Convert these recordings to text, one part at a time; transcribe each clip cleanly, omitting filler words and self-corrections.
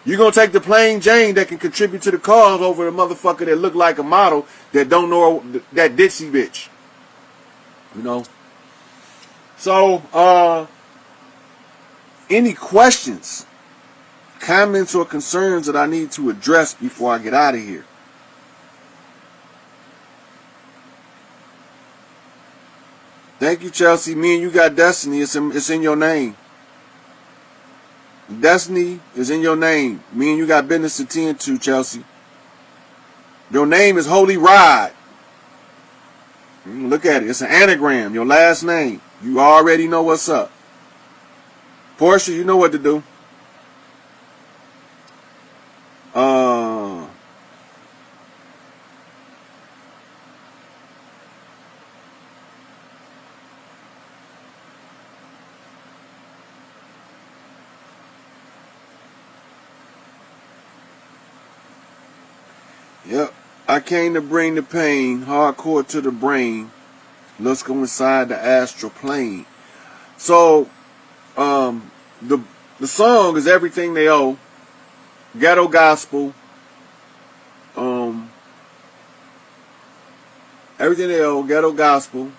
You're going to take the plain Jane that can contribute to the cause over the motherfucker that look like a model that don't know that ditzy bitch. You know? So, any questions, comments, or concerns that I need to address before I get out of here? Thank you, Chelsea. Me and you got destiny. It's in your name. Destiny is in your name. Me and you got business to tend to, Chelsea. Your name is Holy Rod. Look at it. It's an anagram. Your last name. You already know what's up. Portia, you know what to do. Yep. I came to bring the pain, hardcore to the brain. Let's go inside the astral plane. So, the song is Everything They Owe. Ghetto gospel. Everything They Owe, ghetto gospel.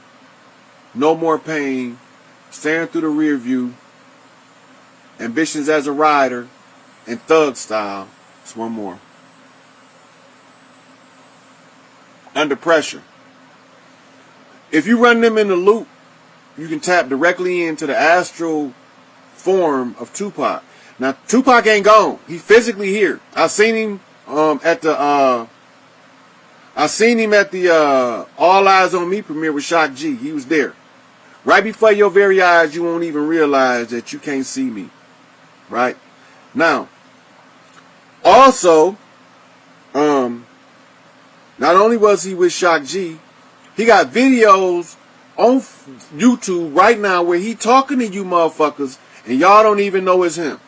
No More Pain. Staring Through the Rear View. Ambitions as a Rider. And Thug Style. It's one more. Under Pressure. If you run them in the loop, you can tap directly into the astral form of Tupac. Now, Tupac ain't gone. He physically here. I seen him at the All Eyes on Me premiere with Shock G. He was there. Right before your very eyes, you won't even realize that you can't see me. Right? Now, also, not only was he with Shock G, he got videos on YouTube right now where he talking to you motherfuckers and y'all don't even know it's him.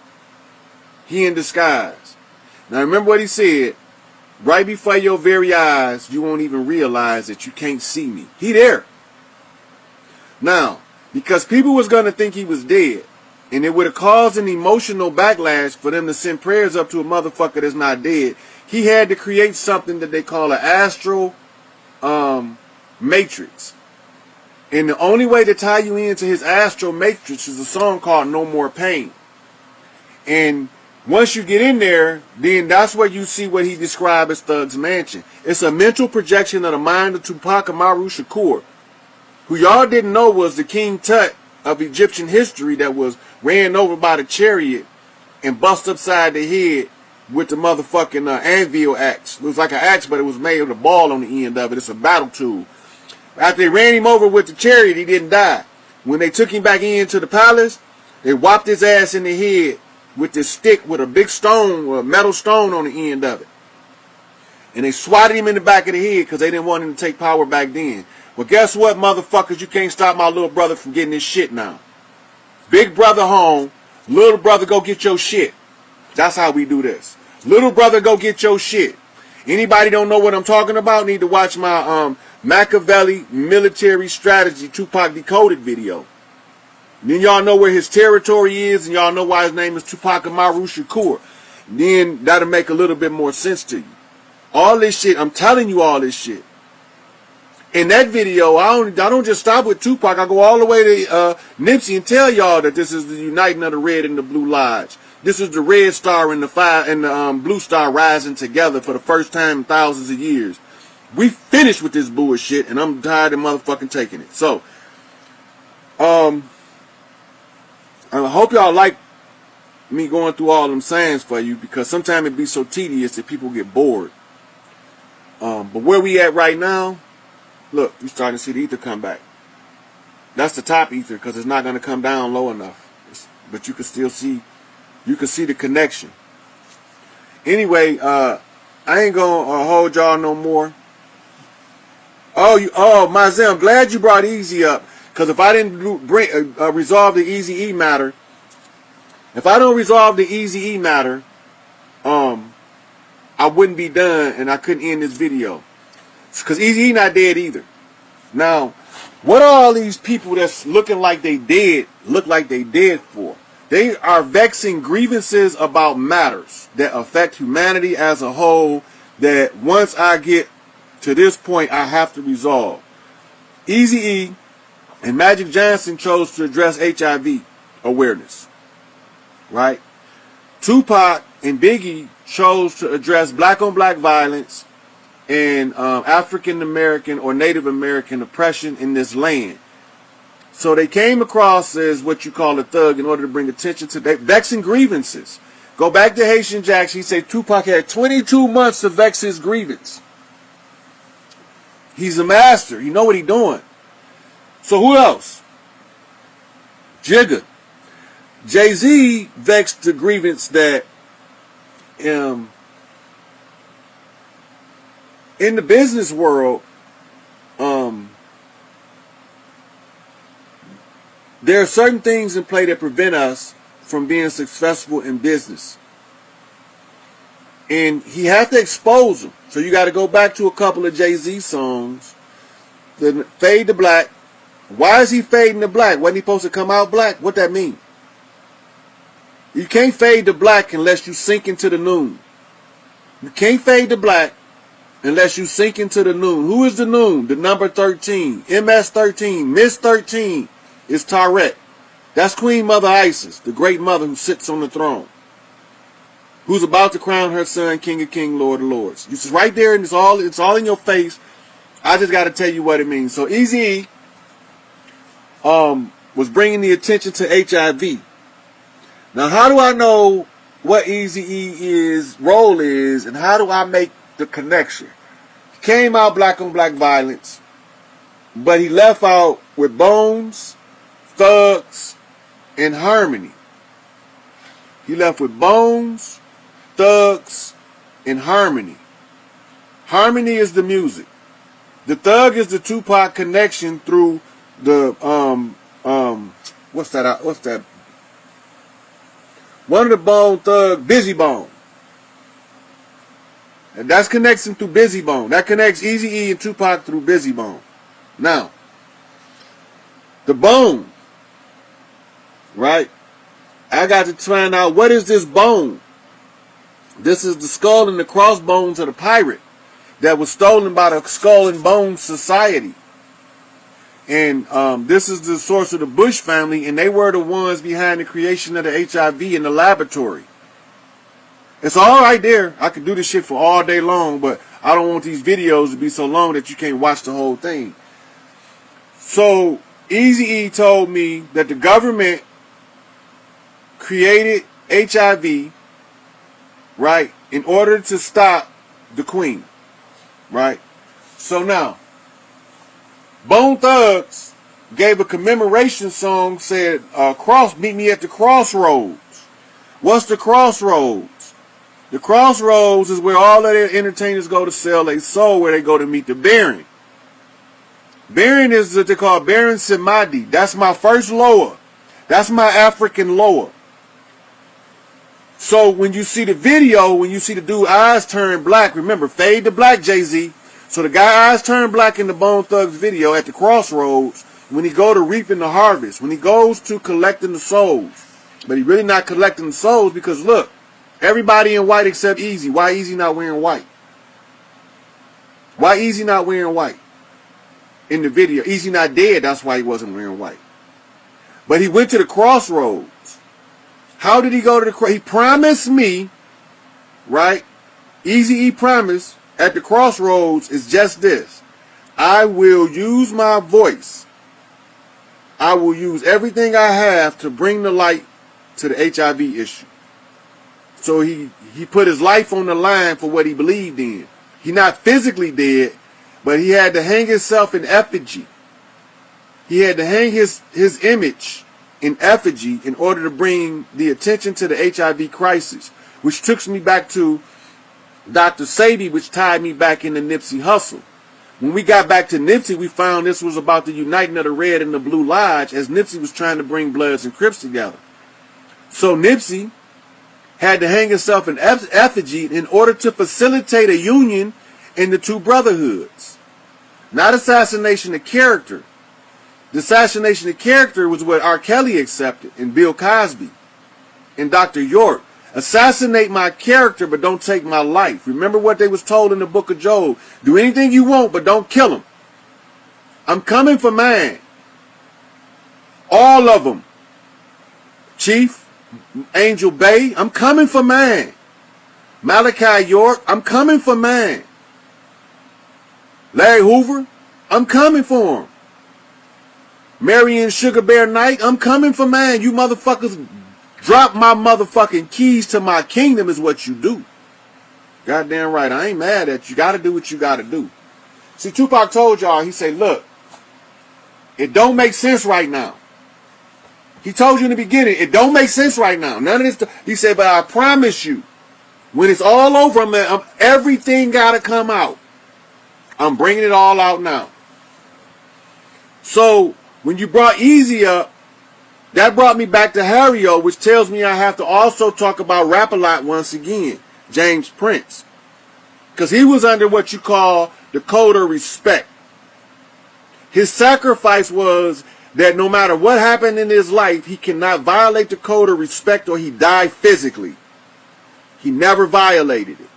He in disguise. Now remember what he said. Right before your very eyes, you won't even realize that you can't see me. He there. Now, because people was going to think he was dead, and it would have caused an emotional backlash for them to send prayers up to a motherfucker that's not dead, he had to create something that they call an astral matrix. And the only way to tie you into his astral matrix is a song called No More Pain. And once you get in there, then that's where you see what he described as Thug's Mansion. It's a mental projection of the mind of Tupac Amaru Shakur, who y'all didn't know was the King Tut of Egyptian history that was ran over by the chariot and bust upside the head with the motherfucking anvil axe. It was like an axe, but it was made with a ball on the end of it. It's a battle tool. After they ran him over with the chariot, he didn't die. When they took him back into the palace, they whopped his ass in the head with this stick with a big stone, or a metal stone on the end of it. And they swatted him in the back of the head because they didn't want him to take power back then. Well, guess what, motherfuckers? You can't stop my little brother from getting his shit now. Big brother home, little brother go get your shit. That's how we do this. Little brother go get your shit. Anybody don't know what I'm talking about need to watch my Machiavelli military strategy Tupac Decoded video. Then y'all know where his territory is, and y'all know why his name is Tupac Amaru Shakur. Then that'll make a little bit more sense to you. All this shit, I'm telling you all this shit. In that video, I don't just stop with Tupac. I go all the way to Nipsey and tell y'all that this is the uniting of the Red and the Blue Lodge. This is the Red Star and the Blue Star rising together for the first time in thousands of years. We finished with this bullshit, and I'm tired of motherfucking taking it. So, I hope y'all like me going through all them sayings for you, because sometimes it be so tedious that people get bored. But where we at right now, look, you're starting to see the ether come back. That's the top ether, because it's not going to come down low enough. But you can still see, the connection. Anyway, I ain't going to hold y'all no more. Mazem, I'm glad you brought Easy up. Because if I didn't resolve the Easy E matter, I wouldn't be done and I couldn't end this video. Because Easy E not dead either. Now, what are all these people that's looking like they dead look like they dead for? They are vexing grievances about matters that affect humanity as a whole, that once I get to this point, I have to resolve. Eazy-E and Magic Johnson chose to address HIV awareness, right? Tupac and Biggie chose to address black-on-black violence and African American or Native American oppression in this land. So they came across as what you call a thug in order to bring attention to their vexing grievances. Go back to Haitian Jacks. He said Tupac had 22 months to vex his grievance. He's a master. You know what he's doing. So who else? Jigga. Jay-Z vexed the grievance that in the business world, there are certain things in play that prevent us from being successful in business. And he had to expose them. So you got to go back to a couple of Jay-Z songs. The Fade to Black. Why is he fading to black? Wasn't he supposed to come out black? What that mean? You can't fade to black unless you sink into the noon. You can't fade to black unless you sink into the noon. Who is the noon? The number 13. MS-13. Miss 13 is Tarek. That's Queen Mother Isis, the great mother who sits on the throne, who's about to crown her son King of Kings, Lord of Lords. It's right there, and it's all in your face. I just got to tell you what it means. So Eazy-E was bringing the attention to HIV. Now, how do I know what Eazy-E's role is, and how do I make the connection? He came out black on black violence, but he left out with Bones, Thugs, and Harmony. He left with Bones, Thugs, and Harmony. Harmony is the music. The Thug is the Tupac connection through the what's that? One of the Bone Thug, Busy Bone. And that's connection through Busy Bone. That connects Eazy-E and Tupac through Busy Bone. Now, the bone, right? I got to find out, what is this bone? This is the skull and the crossbones of the pirate that was stolen by the Skull and Bones Society. And this is the source of the Bush family, and they were the ones behind the creation of the HIV in the laboratory. It's all right there. I could do this shit for all day long, but I don't want these videos to be so long that you can't watch the whole thing. So Eazy-E told me that the government created HIV, right, in order to stop the Queen, right? So now, Bone Thugs gave a commemoration song, said, meet me at the crossroads. What's the crossroads? The crossroads is where all of their entertainers go to sell their soul, where they go to meet the Baron. Baron is what they call Baron Samadi. That's my first lower. That's my African lower. So when you see the video, when you see the dude eyes turn black, remember, fade to black, Jay-Z. So the guy eyes turn black in the Bone Thugs video at the crossroads when he go to reaping the harvest, when he goes to collecting the souls. But he really not collecting the souls because look, everybody in white except Eazy. Why Eazy not wearing white? Why Eazy not wearing white? In the video, Eazy not dead, that's why he wasn't wearing white. But he went to the crossroads. How did he go to the crossroads? He promised me, right? Eazy-E promised at the crossroads is just this. I will use my voice. I will use everything I have to bring the light to the HIV issue. So he put his life on the line for what he believed in. He not physically dead, but he had to hang himself in effigy. He had to hang his image in effigy in order to bring the attention to the HIV crisis, which took me back to Dr. Sabi, which tied me back into Nipsey Hussle. When we got back to Nipsey, we found this was about the uniting of the Red and the Blue Lodge as Nipsey was trying to bring Bloods and Crips together. So Nipsey had to hang himself in effigy in order to facilitate a union in the two brotherhoods. Not assassination of character. The assassination of character was what R. Kelly accepted and Bill Cosby. and Dr. York. Assassinate my character, but don't take my life. Remember what they was told in the book of Job. Do anything you want, but don't kill them. I'm coming for mine. All of them. Chief, Angel Bay, I'm coming for mine. Malachi York, I'm coming for mine. Larry Hoover, I'm coming for him. Marion Sugar Bear Knight, I'm coming for mine. You motherfuckers drop my motherfucking keys to my kingdom is what you do. Goddamn right. I ain't mad at you. You gotta do what you gotta do. See, Tupac told y'all, he said, look, it don't make sense right now. He told you in the beginning, it don't make sense right now. None of this. He said, but I promise you, when it's all over, man, everything gotta come out. I'm bringing it all out now. So, when you brought Easy up, that brought me back to Harry-O, which tells me I have to also talk about Rap-A-Lot once again, James Prince. Because he was under what you call the code of respect. His sacrifice was that no matter what happened in his life, he cannot violate the code of respect or he died physically. He never violated it.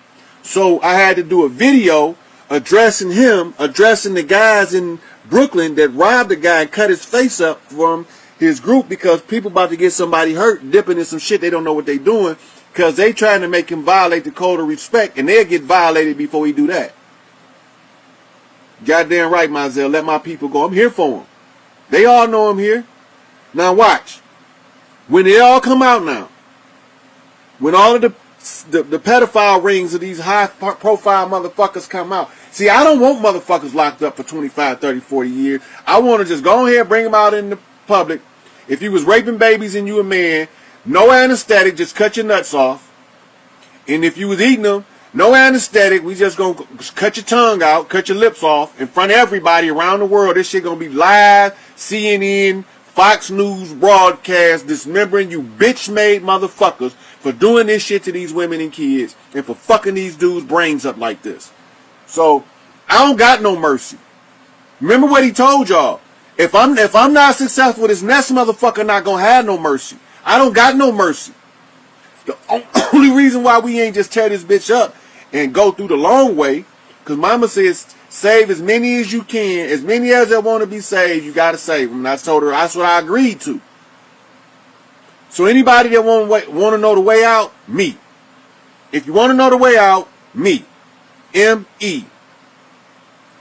So I had to do a video addressing him, addressing the guys in Brooklyn that robbed the guy and cut his face up from his group because people about to get somebody hurt, dipping in some shit they don't know what they doing because they trying to make him violate the code of respect and they'll get violated before he do that. Goddamn right, Mazel. Let my people go. I'm here for them. They all know I'm here. Now watch. When they all come out now, when all of the pedophile rings of these high profile motherfuckers come out. See, I don't want motherfuckers locked up for 25, 30, 40 years. I want to just go ahead and bring them out in the public. If you was raping babies and you a man, no anesthetic, just cut your nuts off. And if you was eating them, no anesthetic, we just gonna cut your tongue out, cut your lips off in front of everybody around the world. This shit gonna be live, CNN, Fox News broadcast, dismembering you bitch-made motherfuckers for doing this shit to these women and kids and for fucking these dudes' brains up like this. So, I don't got no mercy. Remember what he told y'all. If I'm not successful, this next motherfucker not gonna have no mercy. I don't got no mercy. The only reason why we ain't just tear this bitch up and go through the long way, because mama says save as many as you can, as many as that want to be saved, you gotta save them. And I told her that's what I agreed to. So anybody that want to know the way out, me. If you want to know the way out, me. M.E.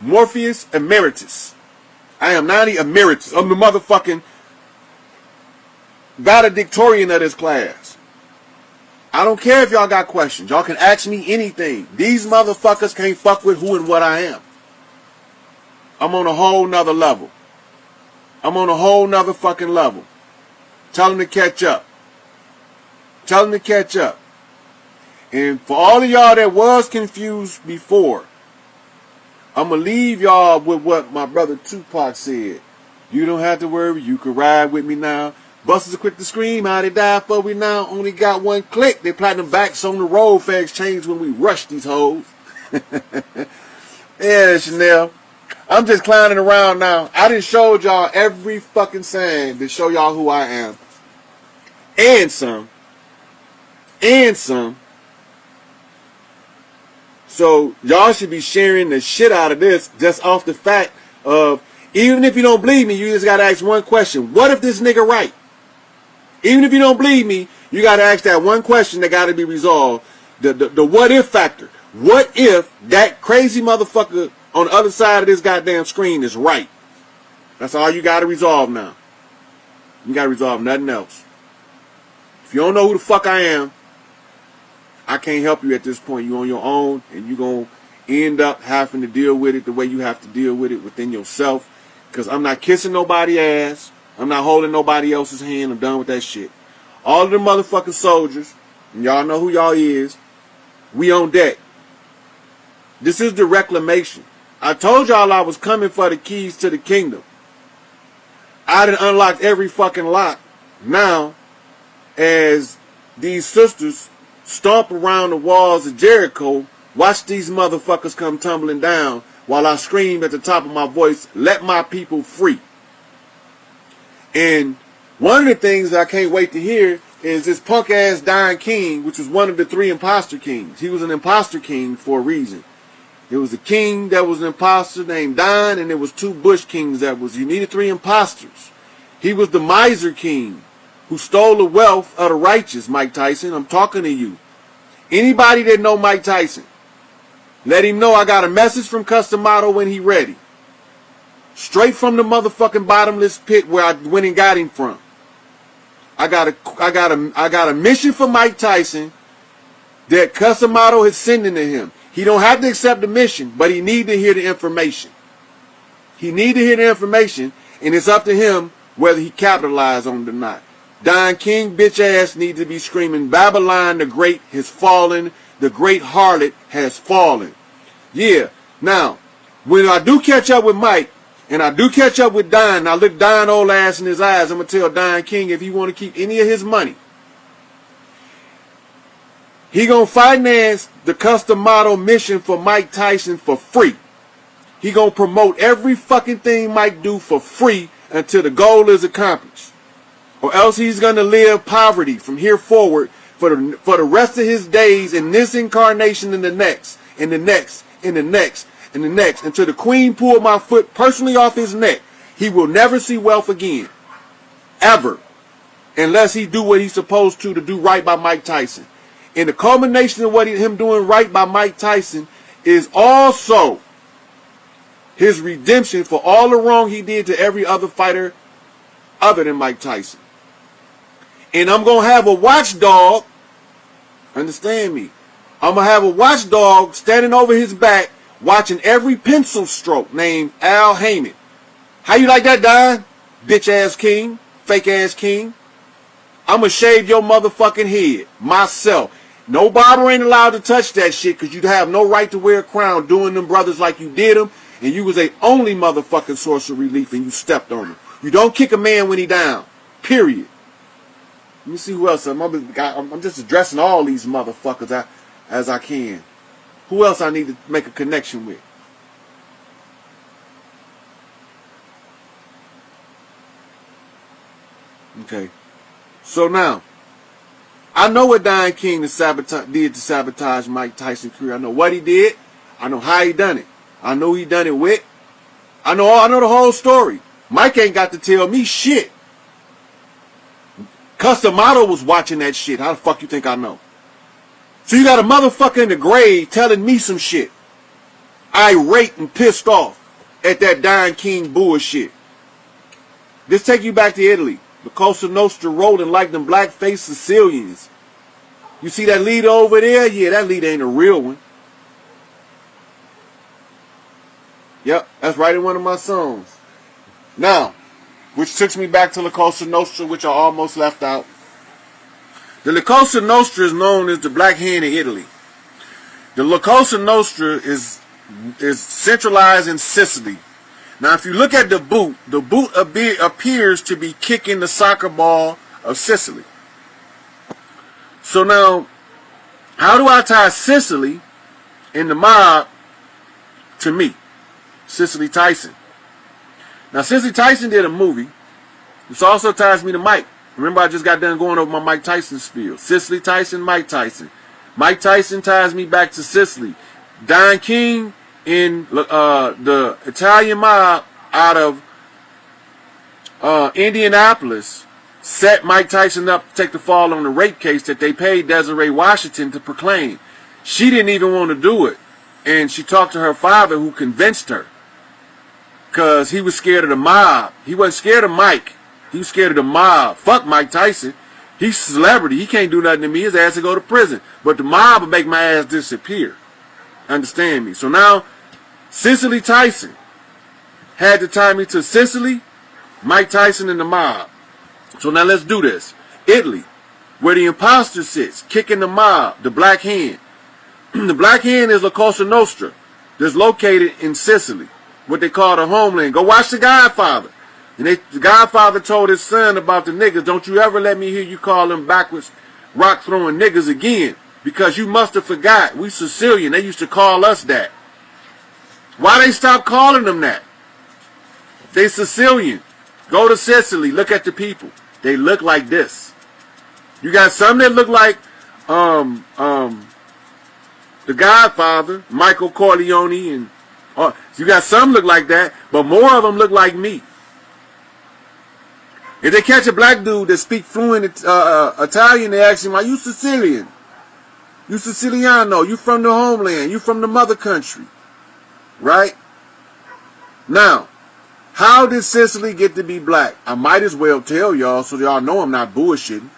Morpheus Emeritus. I am not emeritus. I'm the motherfucking valedictorian of this class. I don't care if y'all got questions. Y'all can ask me anything. These motherfuckers can't fuck with who and what I am. I'm on a whole nother level. I'm on a whole nother fucking level. Tell them to catch up. Tell them to catch up. And for all of y'all that was confused before, I'm going to leave y'all with what my brother Tupac said. You don't have to worry. You can ride with me now. Busters are quick to scream. How they die for we now. Only got one click. They platinum backs on the road. Fags change when we rush these hoes. Yeah, Chanel. I'm just clowning around now. I done showed y'all every fucking sign to show y'all who I am. And some. And some. So y'all should be sharing the shit out of this just off the fact of, even if you don't believe me, you just got to ask one question. What if this nigga right? Even if you don't believe me, you got to ask that one question that got to be resolved. The what if factor. What if that crazy motherfucker on the other side of this goddamn screen is right? That's all you got to resolve now. You got to resolve nothing else. If you don't know who the fuck I am, I can't help you at this point. You're on your own, and you're going to end up having to deal with it the way you have to deal with it within yourself. Because I'm not kissing nobody's ass. I'm not holding nobody else's hand. I'm done with that shit. All of the motherfucking soldiers, and y'all know who y'all is, we on deck. This is the reclamation. I told y'all I was coming for the keys to the kingdom. I done unlocked every fucking lock. Now, as these sisters stomp around the walls of Jericho, watch these motherfuckers come tumbling down while I scream at the top of my voice, let my people free. And one of the things I can't wait to hear is this punk ass Don King, which was one of the 3 imposter kings. He was an imposter king for a reason. There was a king that was an imposter named Don, and there was 2 bush kings that was, you needed 3 imposters. He was the miser king who stole the wealth of the righteous, Mike Tyson. I'm talking to you. Anybody that know Mike Tyson, let him know I got a message from Customato when he ready. Straight from the motherfucking bottomless pit where I went and got him from. I got a mission for Mike Tyson that Customato is sending to him. He don't have to accept the mission, but he need to hear the information. He need to hear the information, and it's up to him whether he capitalize on it or not. Don King bitch ass need to be screaming, Babylon the Great has fallen, the great harlot has fallen. Yeah, now, when I do catch up with Mike, and I do catch up with Don, and I look Don old ass in his eyes, I'm going to tell Don King if he want to keep any of his money, he going to finance the Customato mission for Mike Tyson for free. He going to promote every fucking thing Mike do for free until the goal is accomplished. Or else he's going to live poverty from here forward for the rest of his days in this incarnation and the next, and the next, and the next, and the next, until the queen pulled my foot personally off his neck. He will never see wealth again. Ever. Unless he do what he's supposed to do right by Mike Tyson. And the culmination of him doing right by Mike Tyson is also his redemption for all the wrong he did to every other fighter other than Mike Tyson. And I'm going to have a watchdog, understand me, I'm going to have a watchdog standing over his back watching every pencil stroke named Al Heyman. How you like that, Don? Bitch ass king, fake ass king. I'm going to shave your motherfucking head myself. No barber ain't allowed to touch that shit because you'd have no right to wear a crown doing them brothers like you did them, and you was a only motherfucking source of relief and you stepped on him. You don't kick a man when he down. Period. Let me see who else. I'm just addressing all these motherfuckers as I can. Who else I need to make a connection with? Okay. So now, I know what Don King did to sabotage Mike Tyson's career. I know what he did. I know how he done it. I know he done it with. I know the whole story. Mike ain't got to tell me shit. Customato was watching that shit. How the fuck you think I know? So you got a motherfucker in the grave telling me some shit. Irate and pissed off at that Don King bullshit. This take you back to Italy. The Cosa Nostra rolling like them black-faced Sicilians. You see that leader over there? Yeah, that leader ain't a real one. Yep, that's right in one of my songs. Now, which took me back to La Cosa Nostra, which I almost left out. The La Cosa Nostra is known as the Black Hand of Italy. The La Cosa Nostra is centralized in Sicily. Now, if you look at the boot appears to be kicking the soccer ball of Sicily. So now, how do I tie Sicily and the mob to me? Cicely Tyson. Now, Cicely Tyson did a movie. This also ties me to Mike. Remember, I just got done going over my Mike Tyson spiel. Cicely Tyson, Mike Tyson. Mike Tyson ties me back to Sicily. Don King in the Italian mob out of Indianapolis set Mike Tyson up to take the fall on the rape case that they paid Desiree Washington to proclaim. She didn't even want to do it. And she talked to her father, who convinced her. Because he was scared of the mob. He wasn't scared of Mike. He was scared of the mob. Fuck Mike Tyson. He's a celebrity. He can't do nothing to me. His ass will go to prison. But the mob will make my ass disappear. Understand me? So now, Cicely Tyson had to tie me to Sicily, Mike Tyson, and the mob. So now let's do this. Italy, where the imposter sits, kicking the mob, the Black Hand. The Black Hand is La Cosa Nostra, that's located in Sicily, what they call the homeland. Go watch The Godfather. And the Godfather told his son about the niggas, don't you ever let me hear you call them backwards rock-throwing niggas again, because you must have forgot, we Sicilian, they used to call us that. Why they stop calling them that? They Sicilian. Go to Sicily, look at the people. They look like this. You got some that look like um um the Godfather, Michael Corleone, and you got some look like that, but more of them look like me. If they catch a black dude that speak fluent Italian, they ask him, "Are you Sicilian? You Siciliano? You from the homeland? You from the mother country?" Right? Now, how did Sicily get to be black? I might as well tell y'all so y'all know I'm not bullshitting.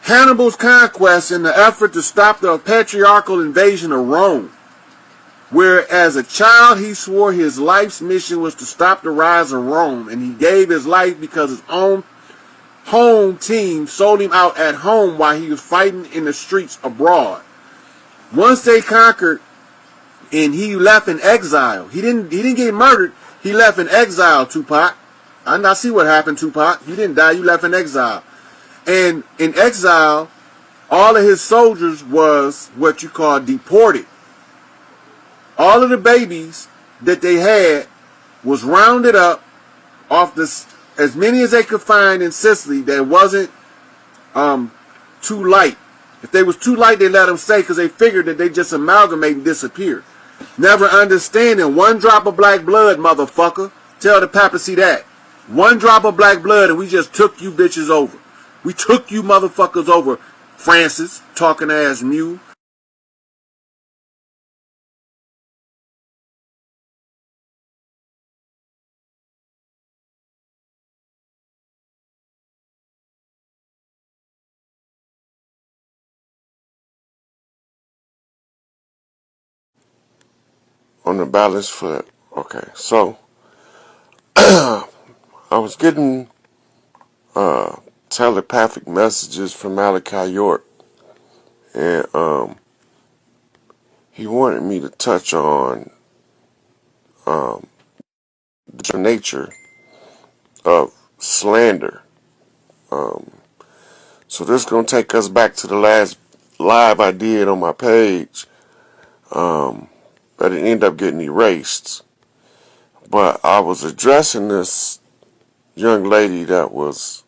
Hannibal's conquest in the effort to stop the patriarchal invasion of Rome, where as a child he swore his life's mission was to stop the rise of Rome, and he gave his life because his own home team sold him out at home while he was fighting in the streets abroad. Once they conquered and he left in exile, he didn't get murdered, he left in exile, Tupac. I see what happened, Tupac. You didn't die, you left in exile. And in exile, all of his soldiers was what you call deported. All of the babies that they had was rounded up off this, as many as they could find in Sicily that wasn't too light. If they was too light, they let them stay because they figured that they just amalgamate and disappear. Never understanding one drop of black blood, motherfucker. Tell the papacy that. One drop of black blood and we just took you bitches over. We took you motherfuckers over, Francis, talking ass mule. On the balance flip. Okay, so I was getting telepathic messages from Malachi York, and he wanted me to touch on the nature of slander. So this is gonna take us back to the last live I did on my page, but it ended up getting erased. But I was addressing this young lady that was